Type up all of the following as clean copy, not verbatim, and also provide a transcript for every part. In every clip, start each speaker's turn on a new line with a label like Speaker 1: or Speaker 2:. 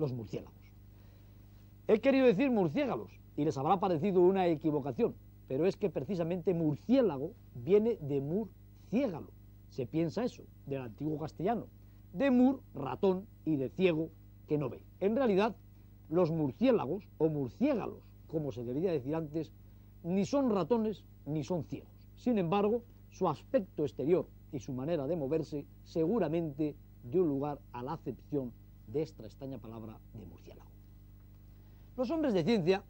Speaker 1: los murciélagos. He querido decir murciélagos y les habrá parecido una equivocación, pero es que precisamente murciélago viene de murciégalo. Se piensa eso, del antiguo castellano, de mur, ratón, y de ciego, que no ve. En realidad, los murciélagos, o murciégalos, como se debería decir antes, ni son ratones ni son ciegos. Sin embargo, su aspecto exterior y su manera de moverse seguramente dio lugar a la acepción de esta extraña palabra de murciélago. Los hombres de ciencia,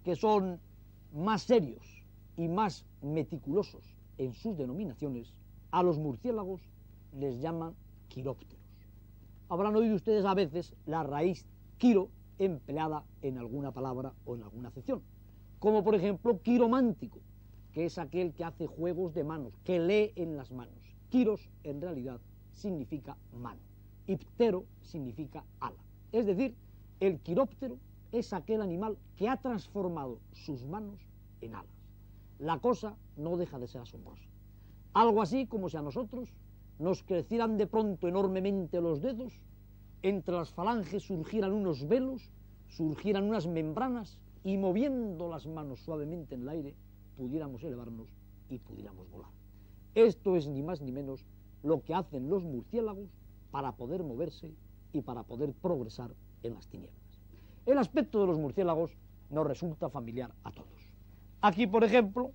Speaker 1: que son más serios y más meticulosos en sus denominaciones, a los murciélagos les llaman quirópteros. Habrán oído ustedes a veces la raíz quiro empleada en alguna palabra o en alguna acepción, como por ejemplo quiromántico, que es aquel que hace juegos de manos, que lee en las manos. Quiros en realidad significa mano, iptero significa ala. Es decir, el quiróptero es aquel animal que ha transformado sus manos en alas. La cosa no deja de ser asombrosa. Algo así como si a nosotros nos crecieran de pronto enormemente los dedos, entre las falanges surgieran unos velos, surgieran unas membranas, y moviendo las manos suavemente en el aire, pudiéramos elevarnos y pudiéramos volar. Esto es ni más ni menos lo que hacen los murciélagos para poder moverse y para poder progresar en las tinieblas. El aspecto de los murciélagos nos resulta familiar a todos. Aquí, por ejemplo,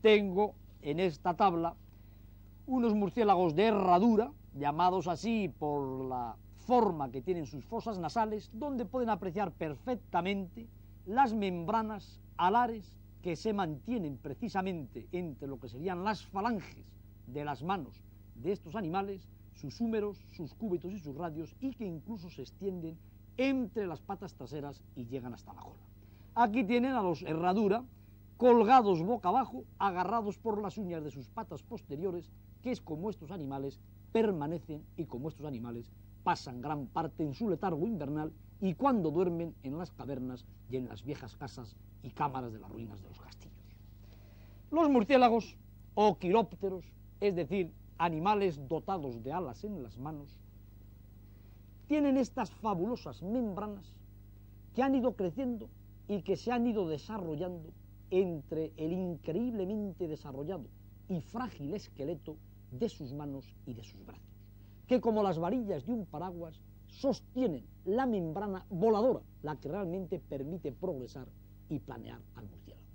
Speaker 1: tengo en esta tabla unos murciélagos de herradura, llamados así por la forma que tienen sus fosas nasales, donde pueden apreciar perfectamente las membranas alares que se mantienen precisamente entre lo que serían las falanges de las manos de estos animales, sus húmeros, sus cúbitos y sus radios, y que incluso se extienden entre las patas traseras y llegan hasta la cola. Aquí tienen a los herradura colgados boca abajo, agarrados por las uñas de sus patas posteriores, que es como estos animales permanecen y como estos animales pasan gran parte en su letargo invernal y cuando duermen en las cavernas y en las viejas casas y cámaras de las ruinas de los castillos. Los murciélagos o quirópteros, es decir, animales dotados de alas en las manos, tienen estas fabulosas membranas que han ido creciendo y que se han ido desarrollando entre el increíblemente desarrollado y frágil esqueleto de sus manos y de sus brazos, que como las varillas de un paraguas sostienen la membrana voladora, la que realmente permite progresar y planear al murciélago.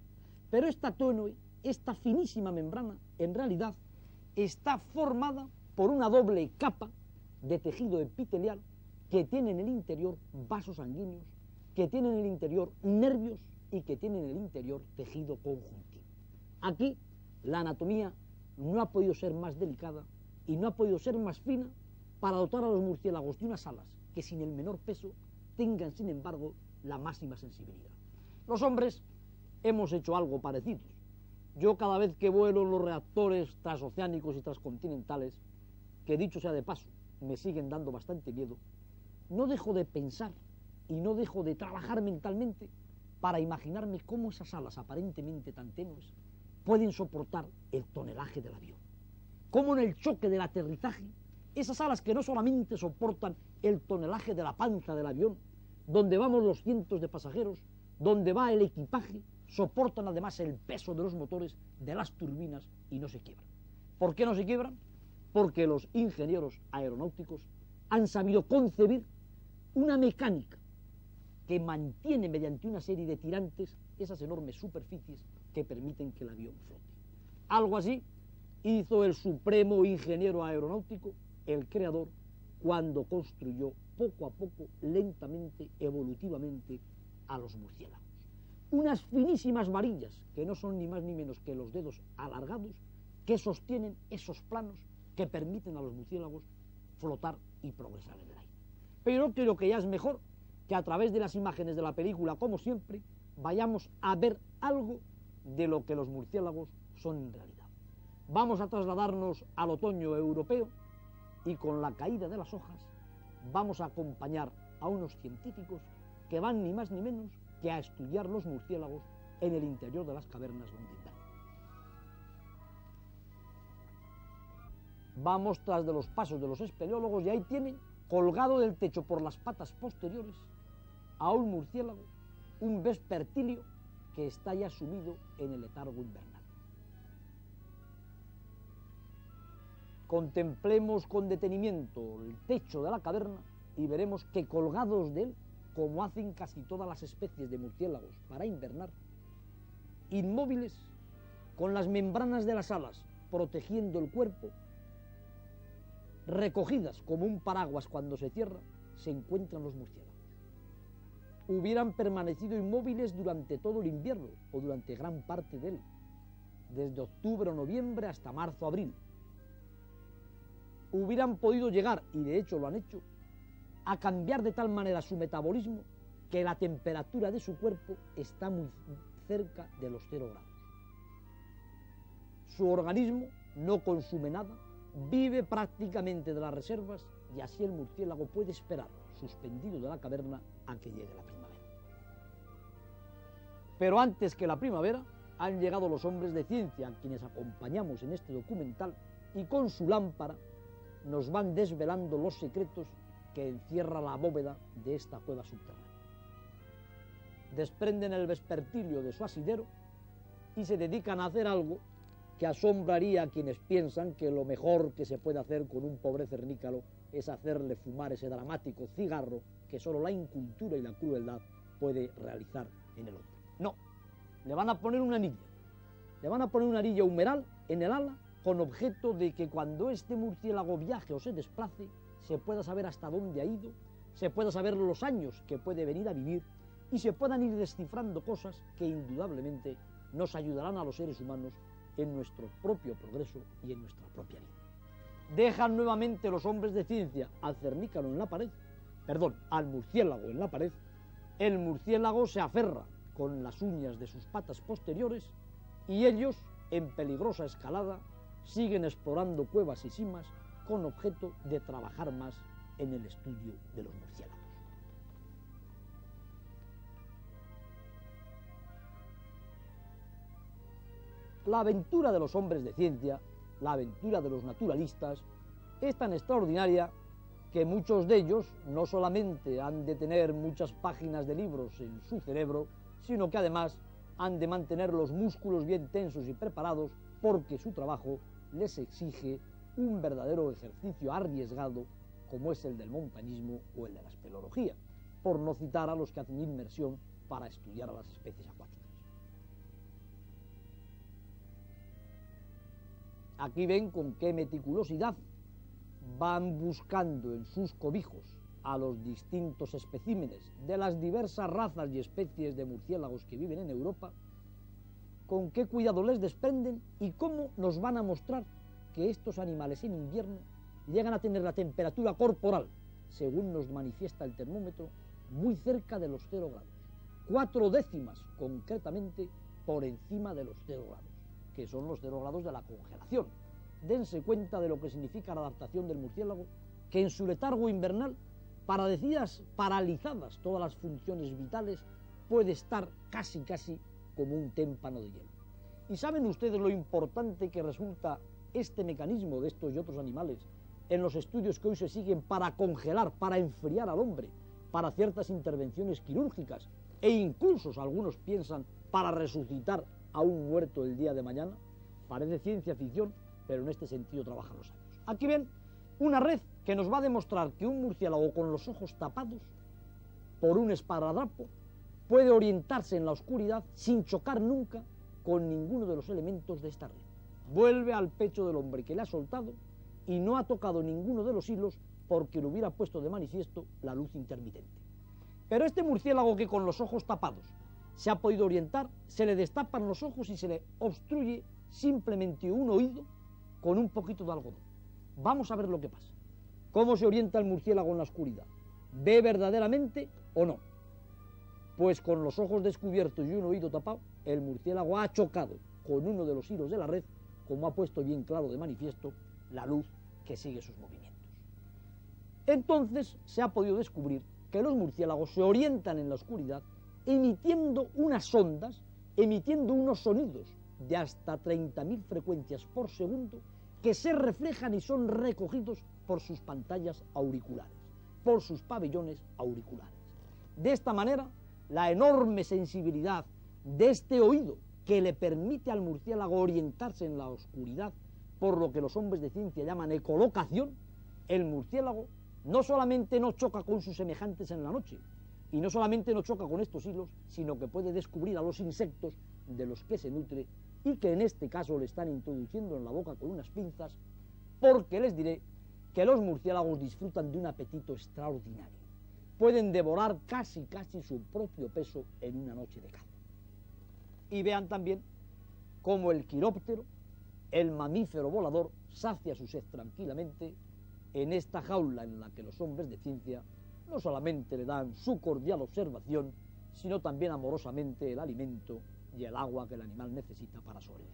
Speaker 1: Pero esta tenue, esta finísima membrana, en realidad está formada por una doble capa de tejido epitelial que tiene en el interior vasos sanguíneos, que tiene en el interior nervios y que tiene en el interior tejido conjuntivo. Aquí la anatomía no ha podido ser más delicada y no ha podido ser más fina para dotar a los murciélagos de unas alas que sin el menor peso tengan, sin embargo, la máxima sensibilidad. Los hombres hemos hecho algo parecido. Yo cada vez que vuelo en los reactores transoceánicos y transcontinentales, que dicho sea de paso, me siguen dando bastante miedo, no dejo de pensar y no dejo de trabajar mentalmente para imaginarme cómo esas alas aparentemente tan tenues pueden soportar el tonelaje del avión. Cómo en el choque del aterrizaje, esas alas que no solamente soportan el tonelaje de la panza del avión, donde vamos los cientos de pasajeros, donde va el equipaje, soportan además el peso de los motores, de las turbinas, y no se quiebran. ¿Por qué no se quiebran? Porque los ingenieros aeronáuticos han sabido concebir una mecánica que mantiene mediante una serie de tirantes esas enormes superficies que permiten que el avión flote. Algo así hizo el supremo ingeniero aeronáutico, el creador, cuando construyó poco a poco, lentamente, evolutivamente, a los murciélagos. Unas finísimas varillas, que no son ni más ni menos que los dedos alargados, que sostienen esos planos que permiten a los murciélagos flotar y progresar en el aire. Pero yo creo que ya es mejor que a través de las imágenes de la película, como siempre, vayamos a ver algo de lo que los murciélagos son en realidad. Vamos a trasladarnos al otoño europeo y con la caída de las hojas vamos a acompañar a unos científicos que van ni más ni menos que a estudiar los murciélagos en el interior de las cavernas donde invernan. Vamos tras de los pasos de los espeleólogos y ahí tienen colgado del techo por las patas posteriores, a un murciélago, un vespertilio, que está ya sumido en el letargo invernal. Contemplemos con detenimiento el techo de la caverna y veremos que colgados de él, como hacen casi todas las especies de murciélagos para invernar, inmóviles, con las membranas de las alas protegiendo el cuerpo, recogidas como un paraguas cuando se cierra, se encuentran los murciélagos. Hubieran permanecido inmóviles durante todo el invierno o durante gran parte de él, desde octubre o noviembre hasta marzo o abril. Hubieran podido llegar, y de hecho lo han hecho, a cambiar de tal manera su metabolismo que la temperatura de su cuerpo está muy cerca de los 0 grados. Su organismo no consume nada, vive prácticamente de las reservas y así el murciélago puede esperar, suspendido de la caverna, a que llegue la primavera. Pero antes que la primavera han llegado los hombres de ciencia, a quienes acompañamos en este documental, y con su lámpara nos van desvelando los secretos que encierra la bóveda de esta cueva subterránea. Desprenden el vespertilio de su asidero y se dedican a hacer algo que asombraría a quienes piensan que lo mejor que se puede hacer con un pobre cernícalo es hacerle fumar ese dramático cigarro que solo la incultura y la crueldad puede realizar en el hombre. No, le van a poner una anilla, le van a poner una anilla humeral en el ala con objeto de que cuando este murciélago viaje o se desplace, se pueda saber hasta dónde ha ido, se pueda saber los años que puede venir a vivir y se puedan ir descifrando cosas que indudablemente nos ayudarán a los seres humanos en nuestro propio progreso y en nuestra propia vida. Dejan nuevamente los hombres de ciencia al cernícalo en la pared, al murciélago en la pared. El murciélago se aferra con las uñas de sus patas posteriores y ellos, en peligrosa escalada, siguen explorando cuevas y simas con objeto de trabajar más en el estudio de los murciélagos. La aventura de los hombres de ciencia, la aventura de los naturalistas, es tan extraordinaria que muchos de ellos no solamente han de tener muchas páginas de libros en su cerebro, sino que además han de mantener los músculos bien tensos y preparados porque su trabajo les exige un verdadero ejercicio arriesgado como es el del montañismo o el de la espeleología, por no citar a los que hacen inmersión para estudiar a las especies acuáticas. Aquí ven con qué meticulosidad van buscando en sus cobijos a los distintos especímenes de las diversas razas y especies de murciélagos que viven en Europa, con qué cuidado les desprenden y cómo nos van a mostrar que estos animales en invierno llegan a tener la temperatura corporal, según nos manifiesta el termómetro, muy cerca de los 0 grados, 4 décimas concretamente por encima de los 0 grados, que son los 0 grados de la congelación. Dense cuenta de lo que significa la adaptación del murciélago, que en su letargo invernal, paralizadas todas las funciones vitales, puede estar casi como un témpano de hielo. ¿Y saben ustedes lo importante que resulta este mecanismo de estos y otros animales en los estudios que hoy se siguen para congelar, para enfriar al hombre, para ciertas intervenciones quirúrgicas e incluso algunos piensan para resucitar a un muerto el día de mañana? Parece ciencia ficción, pero en este sentido trabajan los años. Aquí ven una red que nos va a demostrar que un murciélago con los ojos tapados por un esparadrapo puede orientarse en la oscuridad sin chocar nunca con ninguno de los elementos de esta red. Vuelve al pecho del hombre que le ha soltado y no ha tocado ninguno de los hilos porque le hubiera puesto de manifiesto la luz intermitente. Pero este murciélago que con los ojos tapados se ha podido orientar, se le destapan los ojos y se le obstruye simplemente un oído con un poquito de algodón. Vamos a ver lo que pasa. ¿Cómo se orienta el murciélago en la oscuridad? ¿Ve verdaderamente o no? Pues con los ojos descubiertos y un oído tapado, el murciélago ha chocado con uno de los hilos de la red, como ha puesto bien claro de manifiesto la luz que sigue sus movimientos. Entonces se ha podido descubrir que los murciélagos se orientan en la oscuridad emitiendo unas ondas, emitiendo unos sonidos de hasta 30.000 frecuencias por segundo que se reflejan y son recogidos por sus pantallas auriculares. por sus pabellones auriculares. De esta manera, la enorme sensibilidad de este oído que le permite al murciélago orientarse en la oscuridad, por lo que los hombres de ciencia llaman ecolocación, el murciélago no solamente no choca con sus semejantes en la noche, y no solamente no choca con estos hilos, sino que puede descubrir a los insectos de los que se nutre y que en este caso le están introduciendo en la boca con unas pinzas, porque les diré que los murciélagos disfrutan de un apetito extraordinario. Pueden devorar casi su propio peso en una noche de caza. Y vean también cómo el quiróptero, el mamífero volador, sacia su sed tranquilamente en esta jaula en la que los hombres de ciencia no solamente le dan su cordial observación, sino también amorosamente el alimento y el agua que el animal necesita para sobrevivir.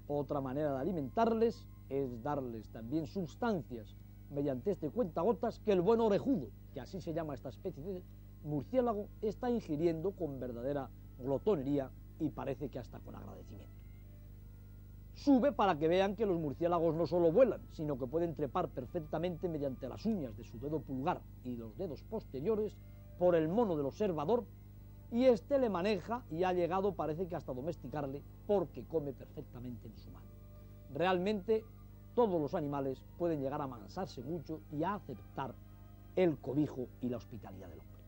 Speaker 1: Otra manera de alimentarles es darles también sustancias mediante este cuentagotas que el buen orejudo, que así se llama esta especie de murciélago, está ingiriendo con verdadera glotonería y parece que hasta con agradecimiento. Sube para que vean que los murciélagos no solo vuelan, sino que pueden trepar perfectamente mediante las uñas de su dedo pulgar y los dedos posteriores por el mono del observador, y este le maneja y ha llegado, parece que hasta domesticarle, porque come perfectamente en su mano. Realmente todos los animales pueden llegar a amansarse mucho y a aceptar el cobijo y la hospitalidad del hombre.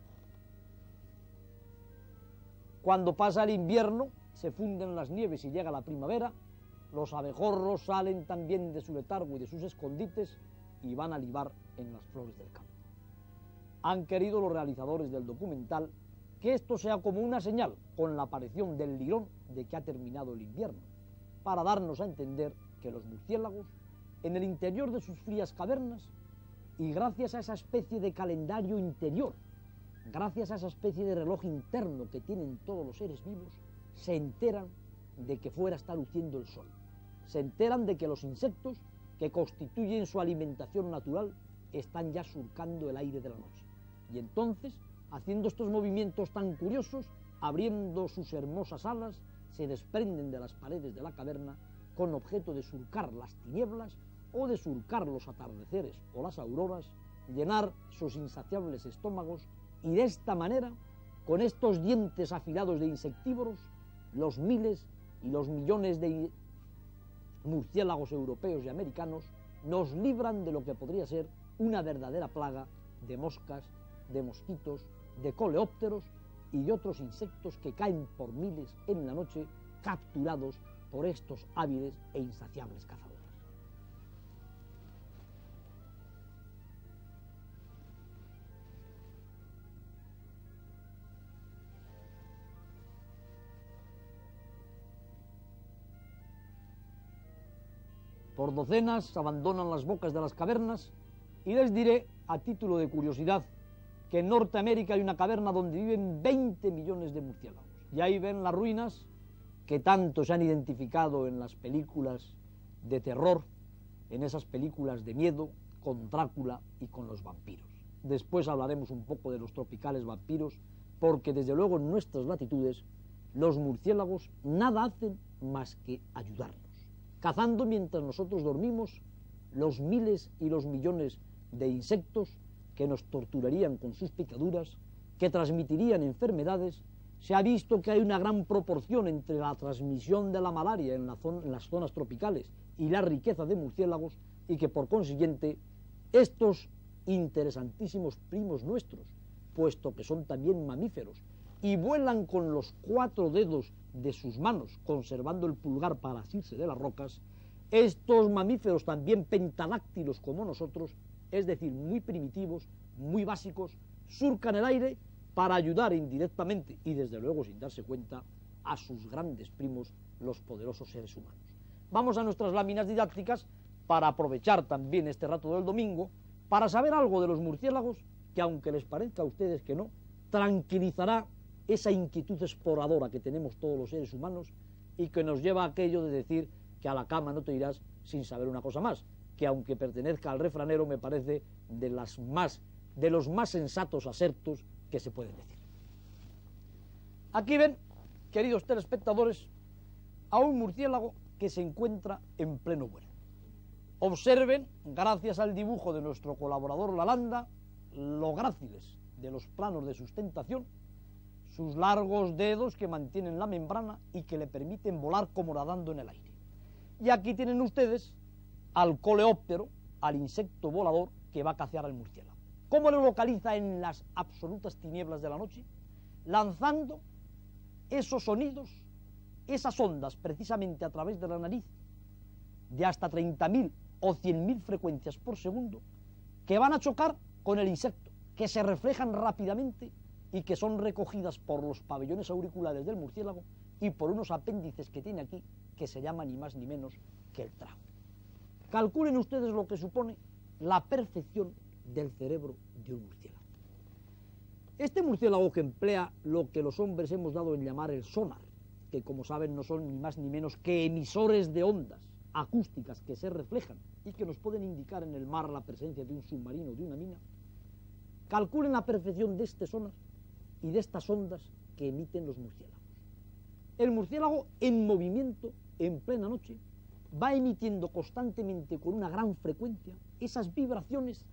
Speaker 1: Cuando pasa el invierno, se funden las nieves y llega la primavera, los abejorros salen también de su letargo y de sus escondites y van a libar en las flores del campo. Han querido los realizadores del documental que esto sea como una señal con la aparición del lirón de que ha terminado el invierno, para darnos a entender que los murciélagos, en el interior de sus frías cavernas, y gracias a esa especie de calendario interior, gracias a esa especie de reloj interno que tienen todos los seres vivos, se enteran de que fuera está luciendo el sol, se enteran de que los insectos que constituyen su alimentación natural están ya surcando el aire de la noche, y entonces, haciendo estos movimientos tan curiosos, abriendo sus hermosas alas, se desprenden de las paredes de la caverna con objeto de surcar las tinieblas o de surcar los atardeceres o las auroras, llenar sus insaciables estómagos y de esta manera, con estos dientes afilados de insectívoros, los miles y los millones de murciélagos europeos y americanos nos libran de lo que podría ser una verdadera plaga de moscas, de mosquitos, de coleópteros y de otros insectos que caen por miles en la noche, capturados por estos hábiles e insaciables cazadores. Por docenas abandonan las bocas de las cavernas y les diré, a título de curiosidad, que en Norteamérica hay una caverna donde viven 20 millones de murciélagos. Y ahí ven las ruinas que tanto se han identificado en las películas de terror, en esas películas de miedo, con Drácula y con los vampiros. Después hablaremos un poco de los tropicales vampiros, porque desde luego en nuestras latitudes los murciélagos nada hacen más que ayudarnos, cazando mientras nosotros dormimos los miles y los millones de insectos que nos torturarían con sus picaduras, que transmitirían enfermedades. Se ha visto que hay una gran proporción entre la transmisión de la malaria en las zonas tropicales y la riqueza de murciélagos, y que por consiguiente estos interesantísimos primos nuestros, puesto que son también mamíferos y vuelan con los 4 dedos de sus manos, conservando el pulgar para asirse de las rocas, estos mamíferos también pentadáctilos como nosotros, es decir, muy primitivos, muy básicos, surcan el aire para ayudar indirectamente y desde luego sin darse cuenta a sus grandes primos, los poderosos seres humanos. Vamos a nuestras láminas didácticas para aprovechar también este rato del domingo para saber algo de los murciélagos que, aunque les parezca a ustedes que no, tranquilizará esa inquietud exploradora que tenemos todos los seres humanos y que nos lleva a aquello de decir que a la cama no te irás sin saber una cosa más, que aunque pertenezca al refranero me parece de los más sensatos asertos que se pueden decir. Aquí ven, queridos telespectadores, a un murciélago que se encuentra en pleno vuelo. Observen, gracias al dibujo de nuestro colaborador Lalanda, lo gráciles de los planos de sustentación, sus largos dedos que mantienen la membrana y que le permiten volar como nadando en el aire. Y aquí tienen ustedes al coleóptero, al insecto volador que va a cacear al murciélago. ¿Cómo lo localiza en las absolutas tinieblas de la noche? Lanzando esos sonidos, esas ondas, precisamente a través de la nariz, de hasta 30.000 o 100.000 frecuencias por segundo, que van a chocar con el insecto, que se reflejan rápidamente y que son recogidas por los pabellones auriculares del murciélago y por unos apéndices que tiene aquí, que se llaman ni más ni menos que el trago. Calculen ustedes lo que supone la perfección del cerebro de un murciélago. Este murciélago, que emplea lo que los hombres hemos dado en llamar el sonar, que como saben no son ni más ni menos que emisores de ondas acústicas que se reflejan y que nos pueden indicar en el mar la presencia de un submarino o de una mina, calculen la perfección de este sonar y de estas ondas que emiten los murciélagos. El murciélago en movimiento, en plena noche, va emitiendo constantemente con una gran frecuencia esas vibraciones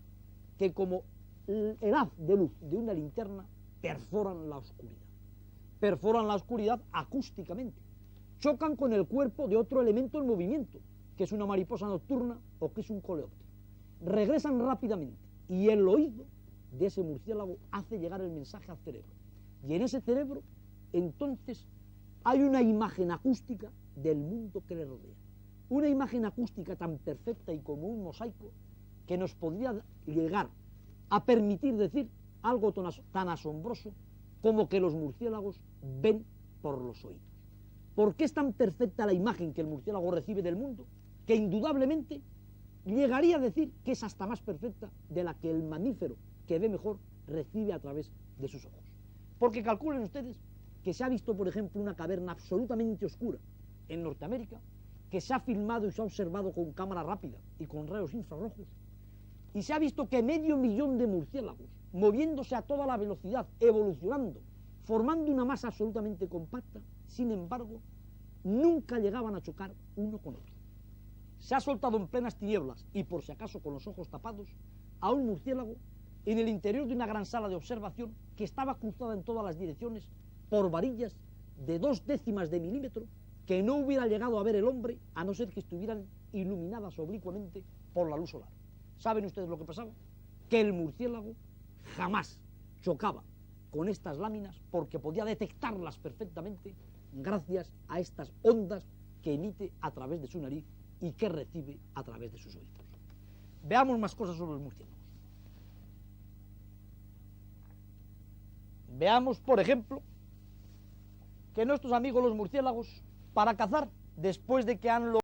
Speaker 1: que, como el haz de luz de una linterna, perforan la oscuridad. Perforan la oscuridad acústicamente. Chocan con el cuerpo de otro elemento en movimiento, que es una mariposa nocturna o que es un coleóptero. Regresan rápidamente y el oído de ese murciélago hace llegar el mensaje al cerebro. Y en ese cerebro, entonces, hay una imagen acústica del mundo que le rodea. Una imagen acústica tan perfecta y como un mosaico que nos podría llegar a permitir decir algo tan asombroso como que los murciélagos ven por los oídos. ¿Por qué es tan perfecta la imagen que el murciélago recibe del mundo? Que indudablemente llegaría a decir que es hasta más perfecta de la que el mamífero, que ve mejor, recibe a través de sus ojos. Porque calculen ustedes que se ha visto, por ejemplo, una caverna absolutamente oscura en Norteamérica, que se ha filmado y se ha observado con cámara rápida y con rayos infrarrojos, y se ha visto que 500.000 de murciélagos, moviéndose a toda la velocidad, evolucionando, formando una masa absolutamente compacta, sin embargo, nunca llegaban a chocar uno con otro. Se ha soltado en plenas tinieblas, y por si acaso con los ojos tapados, a un murciélago en el interior de una gran sala de observación que estaba cruzada en todas las direcciones por varillas de 0,2 de milímetro que no hubiera llegado a ver el hombre a no ser que estuvieran iluminadas oblicuamente por la luz solar. ¿Saben ustedes lo que pasaba? Que el murciélago jamás chocaba con estas láminas porque podía detectarlas perfectamente gracias a estas ondas que emite a través de su nariz y que recibe a través de sus oídos. Veamos más cosas sobre los murciélagos. Veamos, por ejemplo, que nuestros amigos los murciélagos, para cazar, después de que han